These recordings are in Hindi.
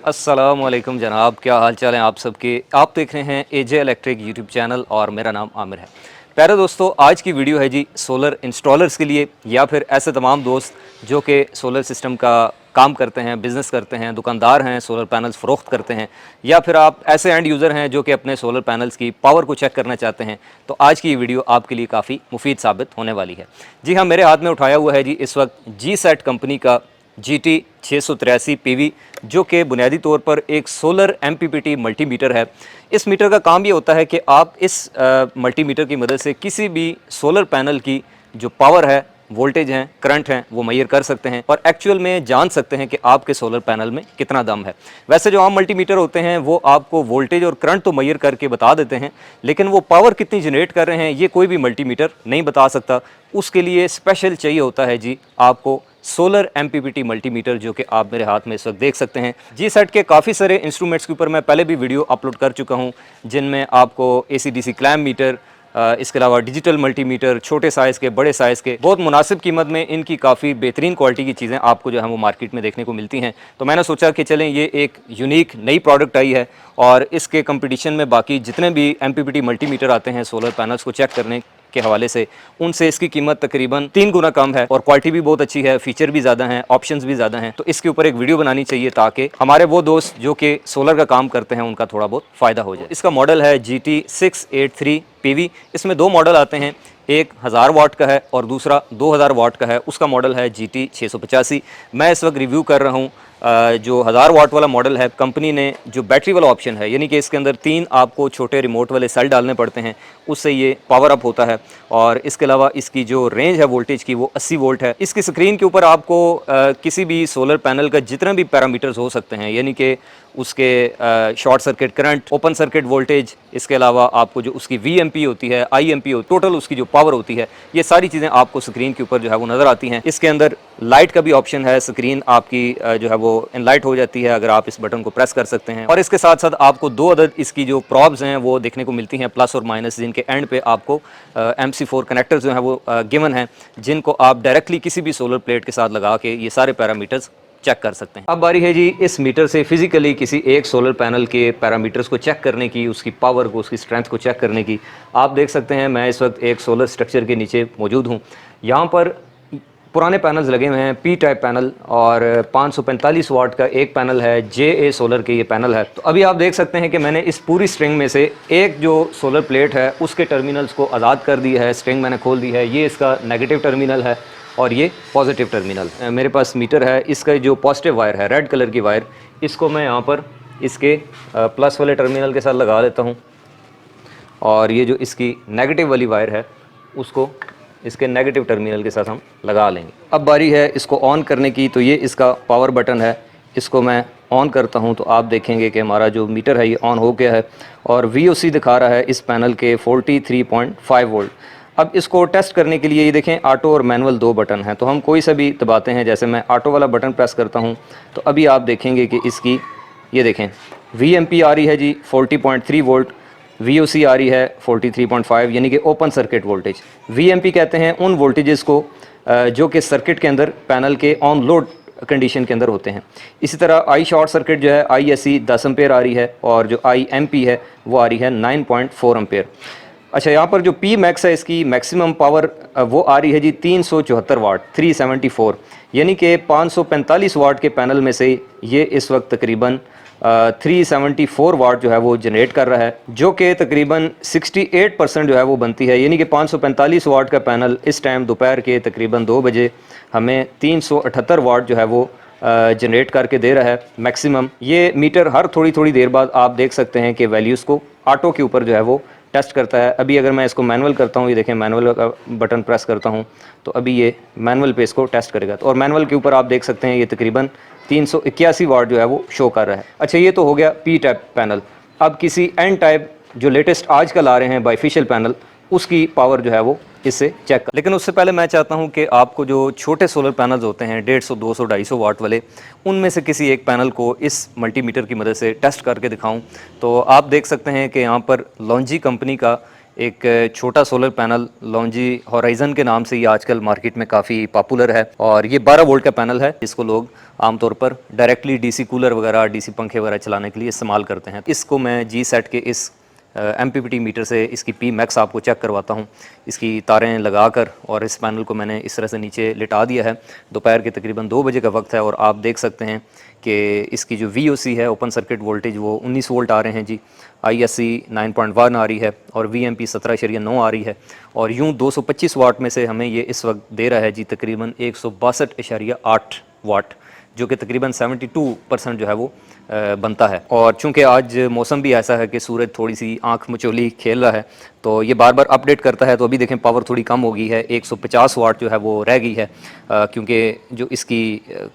अस्सलाम वालेकुम जनाब, क्या हाल चाल है आप सबके। आप देख रहे हैं एजे इलेक्ट्रिक यूट्यूब चैनल और मेरा नाम आमिर है। प्यारे दोस्तों, आज की वीडियो है जी सोलर इंस्टॉलर्स के लिए या फिर ऐसे तमाम दोस्त जो कि सोलर सिस्टम का काम करते हैं, बिज़नेस करते हैं, दुकानदार हैं, सोलर पैनल्स फ़रोख्त करते हैं, या फिर आप ऐसे एंड यूज़र हैं जो कि अपने सोलर पैनल्स की पावर को चेक करना चाहते हैं। तो आज की ये वीडियो आपके लिए काफ़ी मुफीद साबित होने वाली है। जी हाँ, मेरे हाथ में उठाया हुआ है जी इस वक्त GSAT कंपनी का GT 683 PV, जो कि बुनियादी तौर पर एक सोलर MPPT मल्टीमीटर है। इस मीटर का काम ये होता है कि आप इस मल्टीमीटर की मदद से किसी भी सोलर पैनल की जो पावर है, वोल्टेज हैं, करंट हैं, वो मेजर कर सकते हैं और एक्चुअल में जान सकते हैं कि आपके सोलर पैनल में कितना दम है। वैसे जो आम मल्टीमीटर होते हैं वो आपको वोल्टेज और करंट तो मेजर करके बता देते हैं, लेकिन वो पावर कितनी जनरेट कर रहे हैं ये कोई भी मल्टीमीटर नहीं बता सकता। उसके लिए स्पेशल चाहिए होता है जी आपको सोलर MPPT मल्टीमीटर, जो कि आप मेरे हाथ में इस वक्त देख सकते हैं। GSAT के काफ़ी सारे इंस्ट्रूमेंट्स के ऊपर मैं पहले भी वीडियो अपलोड कर चुका हूं, जिनमें आपको AC/DC क्लैम्प मीटर, इसके अलावा डिजिटल मल्टीमीटर, छोटे साइज़ के, बड़े साइज़ के, बहुत मुनासिब कीमत में इनकी काफ़ी बेहतरीन क्वालिटी की चीज़ें आपको जो है वो मार्केट में देखने को मिलती हैं। तो मैंने सोचा कि चलें, ये एक यूनिक नई प्रोडक्ट आई है और इसके कंपटीशन में बाकी जितने भी MPPT मल्टीमीटर आते हैं सोलर पैनल्स को चेक करने के हवाले से, उनसे इसकी कीमत तकरीबन 3 गुना कम है और क्वालिटी भी बहुत अच्छी है, फीचर भी ज़्यादा हैं, ऑप्शंस भी ज़्यादा हैं। तो इसके ऊपर एक वीडियो बनानी चाहिए ताकि हमारे वो दोस्त जो कि सोलर का काम करते हैं उनका थोड़ा बहुत फ़ायदा हो जाए। इसका मॉडल है GT 683 PV। इसमें दो मॉडल आते हैं, एक 1000 वाट का है और दूसरा 2000 वाट का है। उसका मॉडल है GT 685। मैं इस वक्त रिव्यू कर रहा हूँ जो 1000 वाट वाला मॉडल है। कंपनी ने जो बैटरी वाला ऑप्शन है, यानी कि इसके अंदर 3 आपको छोटे रिमोट वाले सेल डालने पड़ते हैं, उससे ये पावर अप होता है। और इसके अलावा इसकी जो रेंज है वोल्टेज की वो 80 वोल्ट है। इसकी स्क्रीन के ऊपर आपको किसी भी सोलर पैनल का जितने भी पैरामीटर्स हो सकते हैं, यानी कि उसके short circuit current, open circuit voltage, इसके अलावा आपको जो उसकी VMP होती है, IMP होती है, टोटल उसकी जो पावर होती है, ये सारी चीज़ें आपको स्क्रीन के ऊपर जो है वो नज़र आती हैं। इसके अंदर लाइट का भी ऑप्शन है, स्क्रीन आपकी जो है वो इनलाइट हो जाती है अगर आप इस बटन को प्रेस कर सकते हैं। और इसके साथ साथ आपको 2 अदद इसकी जो प्रॉब्स हैं वो देखने को मिलती हैं, प्लस और माइनस, जिनके एंड पे आपको MC4 कनेक्टर्स जो हैं वो गिवन हैं, जिनको आप डायरेक्टली किसी भी सोलर प्लेट के साथ लगा के ये सारे पैरामीटर्स चेक कर सकते हैं। अब बारी है जी इस मीटर से फिजिकली किसी एक सोलर पैनल के पैरामीटर्स को चेक करने की, उसकी पावर को, उसकी स्ट्रेंथ को चेक करने की। आप देख सकते हैं मैं इस वक्त एक सोलर स्ट्रक्चर के नीचे मौजूद हूँ। यहाँ पर पुराने पैनल्स लगे हुए हैं, P टाइप पैनल, और 545 वाट का एक पैनल है, JA सोलर के ये पैनल है। तो अभी आप देख सकते हैं कि मैंने इस पूरी स्ट्रिंग में से एक जो सोलर प्लेट है उसके टर्मिनल्स को आज़ाद कर दिया है, स्ट्रिंग मैंने खोल दी है। ये इसका नेगेटिव टर्मिनल है और ये पॉजिटिव टर्मिनल। मेरे पास मीटर है, इसका जो पॉजिटिव वायर है, रेड कलर की वायर, इसको मैं यहाँ पर इसके प्लस वाले टर्मिनल के साथ लगा लेता हूँ और ये जो इसकी नेगेटिव वाली वायर है उसको इसके नेगेटिव टर्मिनल के साथ हम लगा लेंगे। अब बारी है इसको ऑन करने की। तो ये इसका पावर बटन है, इसको मैं ऑन करता हूं तो आप देखेंगे कि हमारा जो मीटर है ये ऑन हो गया है और VOC दिखा रहा है इस पैनल के 43.5 वोल्ट। अब इसको टेस्ट करने के लिए ये देखें, ऑटो और मैनुअल 2 बटन हैं, तो हम कोई सा भी दबाते हैं। जैसे मैं ऑटो वाला बटन प्रेस करता हूं तो अभी आप देखेंगे कि इसकी ये देखें VMP आ रही है जी 40.3 वोल्ट, VOC आ रही है 43.5, यानी कि ओपन सर्किट वोल्टेज। VMP कहते हैं उन वोल्टेजेस को जो कि सर्किट के अंदर पैनल के ऑन लोड कंडीशन के अंदर होते हैं। इसी तरह आई शॉर्ट सर्किट जो है ISC 10 एम्पेयर आ रही है और जो IMP है वो आ रही है 9.4 एम्पेयर। अच्छा, यहाँ पर जो P मैक्स है, इसकी मैक्सिमम पावर वो आ रही है जी 374 वाट, 374, यानी कि 545 वाट के पैनल में से ये इस वक्त तकरीबन 374 वाट जो है वो जनरेट कर रहा है, जो कि तकरीबन 68% जो है वो बनती है। यानी कि 545 वाट का पैनल इस टाइम दोपहर के तकरीबन 2 बजे हमें 378 वाट जो है वो जनरेट करके दे रहा है मैक्सिमम। ये मीटर हर थोड़ी थोड़ी देर बाद आप देख सकते हैं कि वैल्यूज़ को ऑटो के ऊपर जो है वो टेस्ट करता है। अभी अगर मैं इसको मैनुअल करता हूँ, ये देखें मैनुअल का बटन प्रेस करता हूँ तो अभी ये मैनुअल पे इसको टेस्ट करेगा। तो और मैनुअल के ऊपर आप देख सकते हैं ये तकरीबन 381 वाट जो है वो शो कर रहा है। अच्छा, ये तो हो गया P टाइप पैनल। अब किसी N टाइप जो लेटेस्ट आजकल आ रहे हैं बाइफिशियल पैनल, उसकी पावर जो है वो इससे चेक कर। लेकिन उससे पहले मैं चाहता हूं कि आपको जो छोटे सोलर पैनल्स होते हैं 150, 200, 250 वाट वाले, उनमें से किसी एक पैनल को इस मल्टीमीटर की मदद से टेस्ट करके दिखाऊं। तो आप देख सकते हैं कि यहाँ पर लॉन्जी कंपनी का एक छोटा सोलर पैनल लॉन्जी होराइजन के नाम से ये आजकल मार्केट में काफ़ी पॉपुलर है और ये 12 वोल्ट का पैनल है जिसको लोग आमतौर पर डायरेक्टली डीसी कूलर वगैरह डीसी पंखे वगैरह चलाने के लिए इस्तेमाल करते हैं। इसको मैं जी सेट के इस MPPT मीटर से इसकी पी मैक्स आपको चेक करवाता हूँ। इसकी तारें लगाकर और इस पैनल को मैंने इस तरह से नीचे लिटा दिया है। दोपहर के तकरीबन 2 बजे का वक्त है और आप देख सकते हैं कि इसकी जो VOC है ओपन सर्किट वोल्टेज वो 19 वोल्ट आ रहे हैं जी। ISC 9.1 आ रही है और VMP 17.9 आ रही है और यूँ 225 वाट में से हमें ये इस वक्त दे रहा है जी तकरीबन 162.8 वाट, जो कि तकरीबन 72% जो है वो बनता है। और चूंकि आज मौसम भी ऐसा है कि सूरज थोड़ी सी आंख मचोली खेल रहा है तो ये बार बार अपडेट करता है। तो अभी देखें पावर थोड़ी कम हो गई है, 150 वाट जो है वो रह गई है क्योंकि जो इसकी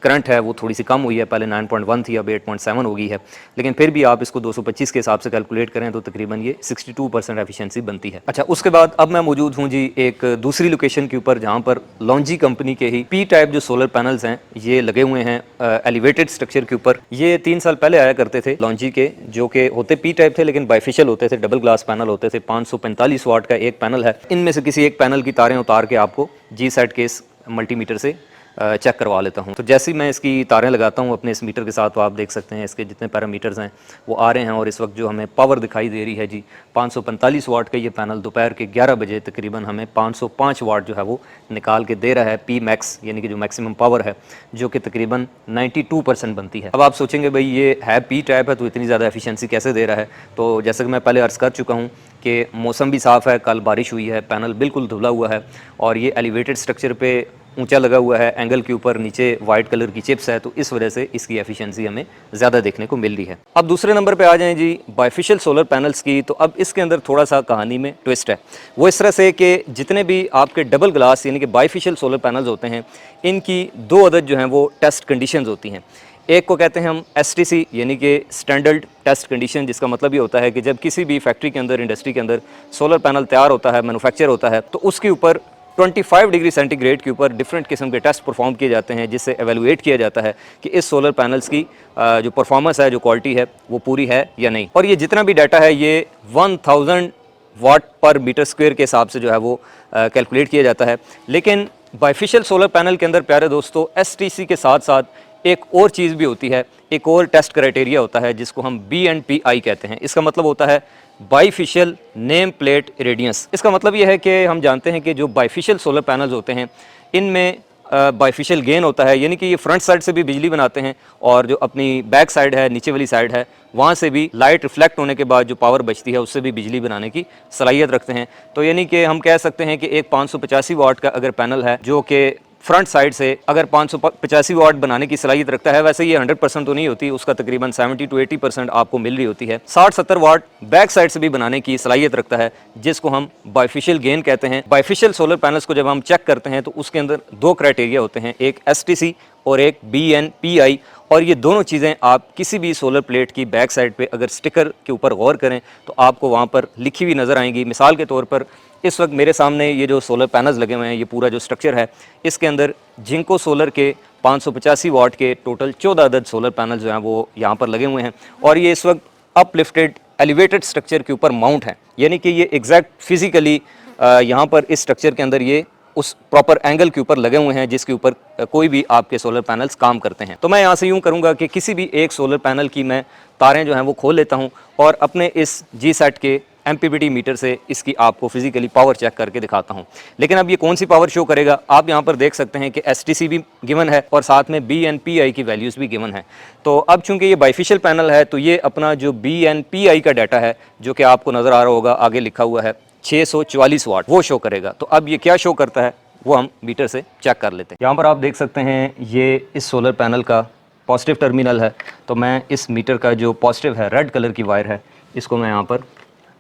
करंट है वो थोड़ी सी कम हुई है। पहले 9.1 थी, अब 8.7 हो गई है। लेकिन फिर भी आप इसको 225 के हिसाब से कैलकुलेट करें तो तकरीबन ये 62% एफिशिएंसी बनती है। अच्छा, उसके बाद अब मैं मौजूद हूँ जी एक दूसरी लोकेशन के ऊपर जहाँ पर लॉन्जी कंपनी के ही P टाइप जो सोलर पैनल्स हैं ये लगे हुए हैं एलिवेटेड स्ट्रक्चर के ऊपर। ये 3 साल पहले आया करते थे लॉन्जी के, जो कि होते P टाइप थे लेकिन बाइफिशियल होते थे, डबल ग्लास पैनल होते थे। 545 वाट का एक पैनल है। इनमें से किसी एक पैनल की तारें उतार के आपको जी सेट के इस मल्टीमीटर से चेक करवा लेता हूं। तो जैसे ही मैं इसकी तारें लगाता हूं अपने इस मीटर के साथ तो आप देख सकते हैं इसके जितने पैरामीटर्स हैं वो आ रहे हैं और इस वक्त जो हमें पावर दिखाई दे रही है जी 545 वाट का ये पैनल दोपहर के 11 बजे तकरीबन हमें 505 वाट जो है वो निकाल के दे रहा है पी मैक्स, यानी कि जो मैक्सिमम पावर है जो कि तकरीबन 92% बनती है। अब आप सोचेंगे भाई ये है P टाइप है तो इतनी ज़्यादा एफिशिएंसी कैसे दे रहा है। तो जैसे कि मैं पहले अर्ज़ कर चुका हूँ कि मौसम भी साफ़ है, कल बारिश हुई है, पैनल बिल्कुल धुला हुआ है और ये एलिवेटेड स्ट्रक्चर पे ऊंचा लगा हुआ है, एंगल के ऊपर नीचे वाइट कलर की चिप्स है, तो इस वजह से इसकी एफिशिएंसी हमें ज़्यादा देखने को मिल रही है। अब दूसरे नंबर पे आ जाएं जी बाइफिशियल सोलर पैनल्स की। तो अब इसके अंदर थोड़ा सा कहानी में ट्विस्ट है। वो इस तरह से कि जितने भी आपके डबल ग्लास यानी कि बाइफिशियल सोलर पैनल्स होते हैं इनकी 2 अदद जो हैं वो टेस्ट कंडीशंस होती हैं। एक को कहते हैं हम STC यानी कि स्टैंडर्ड टेस्ट कंडीशन, जिसका मतलब ये होता है कि जब किसी भी फैक्ट्री के अंदर, इंडस्ट्री के अंदर सोलर पैनल तैयार होता है, मैन्युफैक्चर होता है, तो उसके ऊपर 25 डिग्री सेंटीग्रेड के ऊपर डिफरेंट किस्म के टेस्ट परफॉर्म किए जाते हैं जिससे एवेलुएट किया जाता है कि इस सोलर पैनल्स की जो परफॉर्मेंस है, जो क्वालिटी है वो पूरी है या नहीं। और ये जितना भी डाटा है ये 1000 वाट पर मीटर स्क्वायर के हिसाब से जो है वो कैलकुलेट किया जाता है। लेकिन बाइफिशियल सोलर पैनल के अंदर प्यारे दोस्तों STC के साथ साथ एक और चीज़ भी होती है, एक और टेस्ट क्राइटेरिया होता है जिसको हम BNPI कहते हैं। इसका मतलब होता है बाइफिशियल नेम प्लेट रेडियंस। इसका मतलब ये है कि हम जानते हैं कि जो बाइफिशियल सोलर पैनल्स होते हैं इनमें बाइफिशियल गेन होता है, यानी कि ये फ्रंट साइड से भी बिजली बनाते हैं और जो अपनी बैक साइड है, नीचे वाली साइड है, वहाँ से भी लाइट रिफ्लेक्ट होने के बाद जो पावर बचती है उससे भी बिजली बनाने की सलाहियत रखते हैं। तो यानी कि हम कह सकते हैं कि एक 585 वाट का अगर पैनल है जो कि फ्रंट साइड से अगर 585 वाट बनाने की सलाहियत रखता है, वैसे ये 100% तो नहीं होती, उसका तकरीबन 70 to 80% आपको मिल रही होती है। 60-70 वाट बैक साइड से भी बनाने की सलाहियत रखता है जिसको हम बाइफिशियल गेन कहते हैं। बाइफिशियल सोलर पैनल्स को जब हम चेक करते हैं तो उसके अंदर 2 क्राइटेरिया होते हैं, एक STC और एक BNPI। और ये दोनों चीज़ें आप किसी भी सोलर प्लेट की बैक साइड पे अगर स्टिकर के ऊपर गौर करें तो आपको वहाँ पर लिखी हुई नज़र आएंगी। मिसाल के तौर पर इस वक्त मेरे सामने ये जो सोलर पैनल्स लगे हुए हैं, ये पूरा जो स्ट्रक्चर है, इसके अंदर जिंको सोलर के 585 वाट के टोटल 14 अदद सोलर पैनल जो हैं वो यहाँ पर लगे हुए हैं और ये इस वक्त अपलिफ्टेड एलिवेटेड स्ट्रक्चर के ऊपर माउंट है, यानी कि ये एग्जैक्ट फिजिकली यहाँ पर इस स्ट्रक्चर के अंदर ये उस प्रॉपर एंगल के ऊपर लगे हुए हैं जिसके ऊपर कोई भी आपके सोलर पैनल्स काम करते हैं। तो मैं यहाँ से यूँ करूँगा कि किसी भी एक सोलर पैनल की मैं तारें जो हैं वो खोल लेता हूँ और अपने इस जी सेट के MPPT मीटर से इसकी आपको फिजिकली पावर चेक करके दिखाता हूं। लेकिन अब ये कौन सी पावर शो करेगा, आप यहां पर देख सकते हैं कि STC भी गिवन है और साथ में BNPI की वैल्यूज़ भी गिवन है। तो अब चूंकि ये बाइफिशियल पैनल है तो ये अपना जो BNPI का डाटा है जो कि आपको नज़र आ रहा होगा, आगे लिखा हुआ है 644 वाट, वो शो करेगा। तो अब ये क्या शो करता है वो हम मीटर से चेक कर लेते हैं। यहाँ पर आप देख सकते हैं ये इस सोलर पैनल का पॉजिटिव टर्मिनल है। तो मैं इस मीटर का जो पॉजिटिव है, रेड कलर की वायर है, इसको मैं यहाँ पर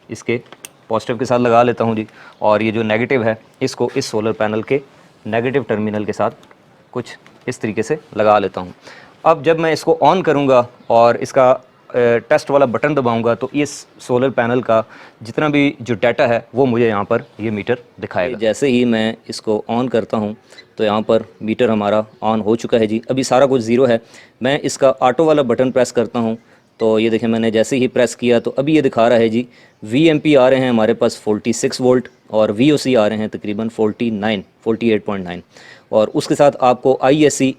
इसके पॉजिटिव के साथ लगा लेता हूँ जी, और ये जो नेगेटिव है इसको इस सोलर पैनल के नेगेटिव टर्मिनल के साथ कुछ इस तरीके से लगा लेता हूँ। अब जब मैं इसको ऑन करूँगा और इसका टेस्ट वाला बटन दबाऊंगा तो इस सोलर पैनल का जितना भी जो डाटा है वो मुझे यहाँ पर ये मीटर दिखाएगा। जैसे ही मैं इसको ऑन करता हूँ तो यहाँ पर मीटर हमारा ऑन हो चुका है जी। अभी सारा कुछ ज़ीरो है। मैं इसका ऑटो वाला बटन प्रेस करता हूँ तो ये देखें मैंने जैसे ही प्रेस किया तो अभी ये दिखा रहा है जी VMP आ रहे हैं हमारे पास 46 वोल्ट और VOC आ रहे हैं तकरीबन 48.9 और उसके साथ आपको ISC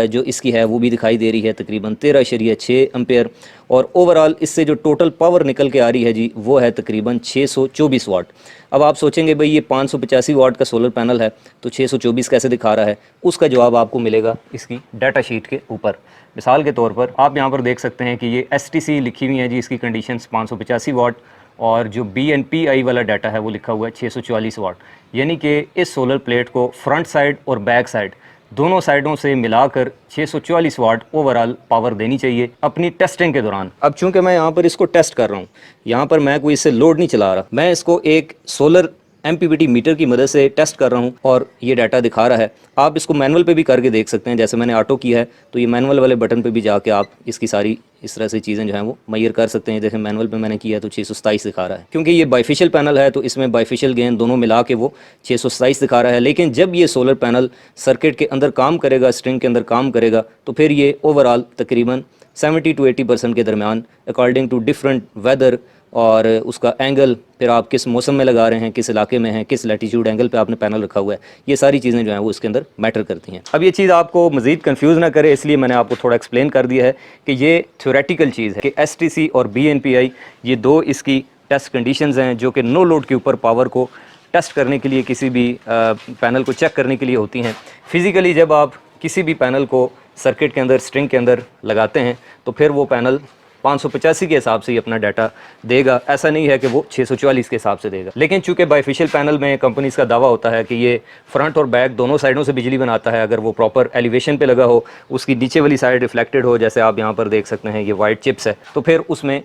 जो इसकी है वो भी दिखाई दे रही है तकरीबन 13.6 एम्पेयर और ओवरऑल इससे जो टोटल पावर निकल के आ रही है जी वो है तकरीबन 624 वाट। अब आप सोचेंगे भाई ये 585 वाट का सोलर पैनल है तो 624 कैसे दिखा रहा है, उसका जवाब आपको मिलेगा इसकी डाटा शीट के ऊपर। मिसाल के तौर पर आप यहाँ पर देख सकते हैं कि ये STC लिखी हुई है जी, इसकी कंडीशंस 585 वाट और जो BNPI वाला डाटा है वो लिखा हुआ है 644 वाट। यानी कि इस सोलर प्लेट को फ्रंट साइड और बैक साइड दोनों साइडों से मिलाकर 644 वाट ओवरऑल पावर देनी चाहिए अपनी टेस्टिंग के दौरान। अब चूंकि मैं यहाँ पर इसको टेस्ट कर रहा हूँ, यहाँ पर मैं कोई इससे लोड नहीं चला रहा, मैं इसको एक सोलर MPPT मीटर की मदद से टेस्ट कर रहा हूँ और ये डाटा दिखा रहा है। आप इसको मैनुअल पे भी करके देख सकते हैं, जैसे मैंने ऑटो किया है तो ये मैनुअल वाले बटन पे भी जाके आप इसकी सारी इस तरह से चीज़ें जो हैं वो मैयर कर सकते हैं। जैसे मैनुअल पे मैंने किया है तो 627 दिखा रहा है, क्योंकि ये बाइफिशियल पैनल है तो इसमें बाइफिशियल गेन दोनों मिला के वो 627 दिखा रहा है। लेकिन जब ये सोलर पैनल सर्किट के अंदर काम करेगा, स्ट्रिंग के अंदर काम करेगा, तो फिर ये ओवरऑल तकरीबन 70 to 80% के दरमियान अकॉर्डिंग टू डिफरेंट वेदर और उसका एंगल, फिर आप किस मौसम में लगा रहे हैं, किस इलाके में हैं, किस लैटीट्यूड एंगल पे आपने पैनल रखा हुआ है, ये सारी चीज़ें जो हैं वो इसके अंदर मैटर करती हैं। अब ये चीज़ आपको मज़ीद कंफ्यूज ना करे इसलिए मैंने आपको थोड़ा एक्सप्लेन कर दिया है कि ये थ्योरेटिकल चीज़ है कि STC और BNPI ये दो इसकी टेस्ट कंडीशंस हैं जो कि नो लोड के ऊपर पावर को टेस्ट करने के लिए, किसी भी पैनल को चेक करने के लिए होती हैं। फिज़िकली जब आप किसी भी पैनल को सर्किट के अंदर, स्ट्रिंग के अंदर लगाते हैं तो फिर वो पैनल 585 के हिसाब से ही अपना डाटा देगा, ऐसा नहीं है कि वो 644 के हिसाब से देगा। लेकिन चूंकि बाइफिशियल पैनल में कंपनीज़ का दावा होता है कि ये फ्रंट और बैक दोनों साइडों से बिजली बनाता है, अगर वो प्रॉपर एलिवेशन पे लगा हो, उसकी नीचे वाली साइड रिफ्लेक्टेड हो, जैसे आप यहाँ पर देख सकते हैं ये वाइट चिप्स है, तो फिर उसमें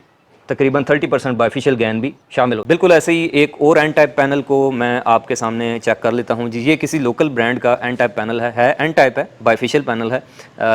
तकरीबन 30% बाइफिशियल गैन भी शामिल हो। बिल्कुल ऐसे ही एक और एन टाइप पैनल को मैं आपके सामने चेक कर लेता हूँ जी। ये किसी लोकल ब्रांड का एन टाइप पैनल है एन टाइप है, बाइफिशियल पैनल है,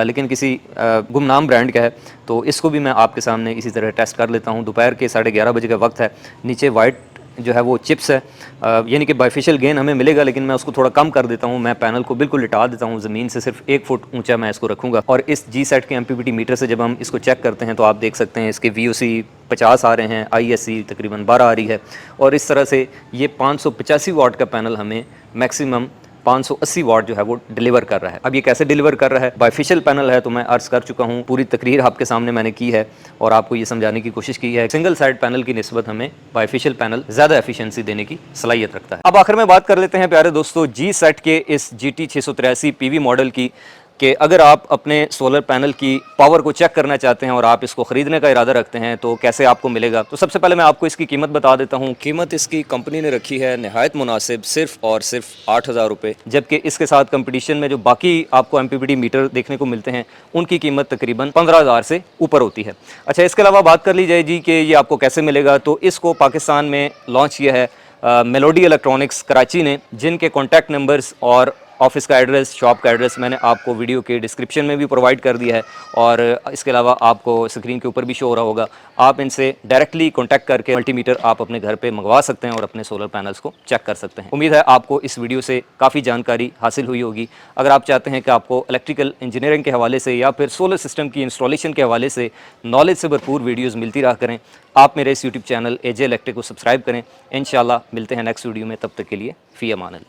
लेकिन किसी गुमनाम ब्रांड का है। तो इसको भी मैं आपके सामने इसी तरह टेस्ट कर लेता हूँ। दोपहर के 11:30 बजे का वक्त है, नीचे वाइट जो है वो चिप्स है, यानी कि बाइफिशियल गेन हमें मिलेगा, लेकिन मैं उसको थोड़ा कम कर देता हूँ। मैं पैनल को बिल्कुल लिटा देता हूँ ज़मीन से, सिर्फ 1 फुट ऊंचा मैं इसको रखूँगा। और इस G-सेट के MPPT मीटर से जब हम इसको चेक करते हैं तो आप देख सकते हैं इसके VOC 50 आ रहे हैं, ISC तकरीबन 12 आ रही है, और इस तरह से ये 585 वाट का पैनल हमें मैक्सिमम 580 वाट जो है वो डिलीवर कर रहा है। अब ये कैसे डिलीवर कर रहा है? बाइफिशियल पैनल है तो मैं अर्ज़ कर चुका हूँ, पूरी तकरीर आपके सामने मैंने की है और आपको ये समझाने की कोशिश की है। सिंगल साइड पैनल की निस्बत हमें बाइफिशियल पैनल ज़्यादा एफिशिएंसी देने की सलाहियत रखता है। अब आखिर में बात कर लेते हैं प्यारे दोस्तों G-सेट के इस GT 683 PV मॉडल की, कि अगर आप अपने सोलर पैनल की पावर को चेक करना चाहते हैं और आप इसको ख़रीदने का इरादा रखते हैं तो कैसे आपको मिलेगा। तो सबसे पहले मैं आपको इसकी कीमत बता देता हूँ। कीमत इसकी कंपनी ने रखी है नहायत मुनासिब, सिर्फ और सिर्फ 8,000 रुपये, जबकि इसके साथ कंपटीशन में जो बाकी आपको MPPT मीटर देखने को मिलते हैं उनकी कीमत तकरीबन 15,000 से ऊपर होती है। अच्छा, इसके अलावा बात कर ली जाए जी कि ये आपको कैसे मिलेगा, तो इसको पाकिस्तान में लॉन्च किया है मेलोडी इलेक्ट्रॉनिक्स कराची ने, जिनके कॉन्टैक्ट नंबर्स और ऑफिस का एड्रेस, शॉप का एड्रेस मैंने आपको वीडियो के डिस्क्रिप्शन में भी प्रोवाइड कर दिया है, और इसके अलावा आपको स्क्रीन के ऊपर भी शो हो रहा होगा। आप इनसे डायरेक्टली कांटेक्ट करके मल्टीमीटर आप अपने घर पे मंगवा सकते हैं और अपने सोलर पैनल्स को चेक कर सकते हैं। उम्मीद है आपको इस वीडियो से काफ़ी जानकारी हासिल हुई होगी। अगर आप चाहते हैं कि आपको इलेक्ट्रिकल इंजीनियरिंग के हवाले से या फिर सोलर सिस्टम की इंस्टॉलेशन के हवाले से नॉलेज से भरपूर वीडियोज़ मिलती रहा करें, आप मेरे इस यूट्यूब चैनल AJ इलेक्ट्रिक को सब्सक्राइब करें। इंशाल्लाह मिलते हैं नेक्स्ट वीडियो में, तब तक के लिए फ़ी अमान अल्लाह।